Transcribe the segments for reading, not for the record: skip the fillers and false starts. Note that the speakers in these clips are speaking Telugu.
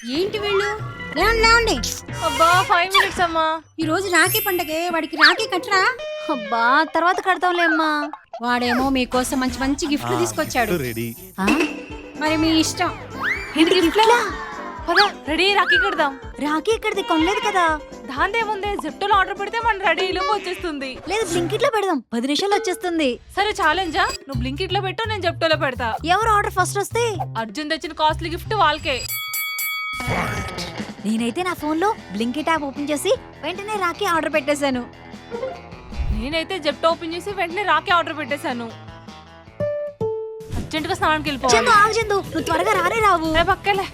ఏంటి వీళ్ళు? లేవండి లేవండి. అబ్బా 5 మినిట్స్ అమ్మా. ఈ రోజు రాఖీ పండగే, వాడికి రాఖీ కట్టరా? అబ్బా తర్వాత కడతాంలే అమ్మా. వాడేమో మీకోసం మంచి మంచి గిఫ్ట్లు తీసుకొచ్చాడు. రెడీ. ఆ? మరి మీ ఇష్టం. ఏంటి గిఫ్ట్లా? పద రెడీ రాఖీ కడదాం. రాఖీ ఇక్కడిది కొనలేదు కదా. దాందేముంది, జెప్టోలో ఆర్డర్ పెడితే మన రెడీ ఇల్లు వచ్చేస్తుంది. లేదు బ్లింకిట్ లో పెడదాం, 10 నిమిషాలు వచ్చేస్తుంది. సరే ఛాలెంజా, నువ్వు బ్లింకిట్ లో పెట్టు, నేను జెప్టోలో పెడతా. ఎవరు ఆర్డర్ ఫస్ట్ వస్తే అర్జున్ తెచ్చిన కాస్ట్లీ గిఫ్ట్ వాళ్ళకే. నేనైతే నా ఫోన్ లో బ్లింకిట్ యాప్ ఓపెన్ చేసి వెంటనే రాఖీ ఆర్డర్ పెట్టేశాను. నేనైతే జెప్టో ఓపెన్ చేసి వెంటనే రాఖీ ఆర్డర్ పెట్టేశాను. అర్జెంట్ గా స్నానానికి వెళ్ళిపోవాలి. చందు ఆగు చందు, నువ్వు త్వరగా రానే రావు. రే పక్కలే.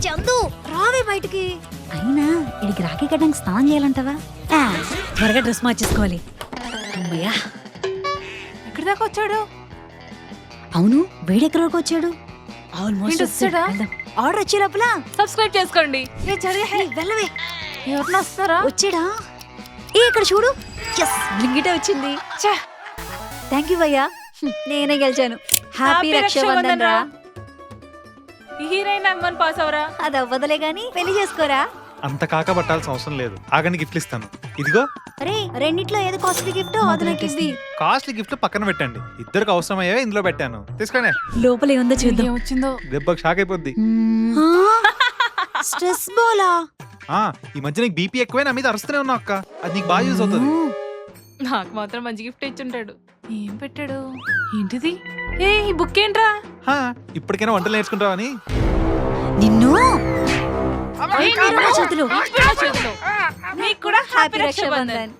చందు రావే బయటికి. అయినా ఇడికి రాఖీ కట్టడానికి స్నానం చేయాలంటావా? త్వరగా డ్రెస్ మార్చేసుకోవాలి. అమ్మయ్యా, ఎక్కడి దాకా వచ్చాడు? అవును వీడెక్కడి వరకు వచ్చాడు? ఏంటి వచ్చాడా? ఆర్డర్ వచ్చే లోపల సబ్స్క్రైబ్ చేసుకోండి. ఏ జరిగే వెళ్ళవే. ఎవరిని వస్తారా? వచ్చాడా? ఏ ఇక్కడ చూడు, ఎస్ బ్లింకిటే వచ్చింది. థ్యాంక్ యూ భయ్యా, నేనే గెలిచాను. హ్యాపీ రక్షాబంధన్ రా. ఈ హీరోయిన్ అమ్మని పాస్ అవరా. అది అవ్వదులే గాని పెళ్లి చేసుకోరా. అంత కాక పట్టాల్సిన అవసరం లేదు. ఆగండి గిఫ్ట్లు ఇస్తాను. ఇదిగో అరే రెండిట్లో ఏదో కాస్ట్లీ గిఫ్ట్ అది నాకు ఇవ్వి. కాస్ట్లీ గిఫ్ట్లు పక్కన పెట్టండి. ఇద్దరికి అవసరమయ్యేవే ఇందులో పెట్టాను. తీసుకోండి. లోపల ఏముందో చూద్దాం. ఏమొచ్చిందో. దెబ్బకి షాక్ అయిపోద్ది. స్ట్రెస్ బాలా. ఈ మధ్య నీకు బీపీ ఎక్కువై నా మీద అరుస్తూనే ఉన్నావు అక్క. అది నీకు బాగా యూజ్ అవుతుంది. నాకు మాత్రం మంచి గిఫ్ట్ ఇచ్చుంటాడు. ఏం పెట్టాడు? ఏంటిది? ఏ ఈ బుక్ ఏంట్రా? ఇప్పటికైనా వంటలు నేర్చుకుంటావని. నిన్ను ఏ, నా చేతిలో. నా చేతిలో. నీకు కూడా హ్యాపీ రక్షాబంధన్.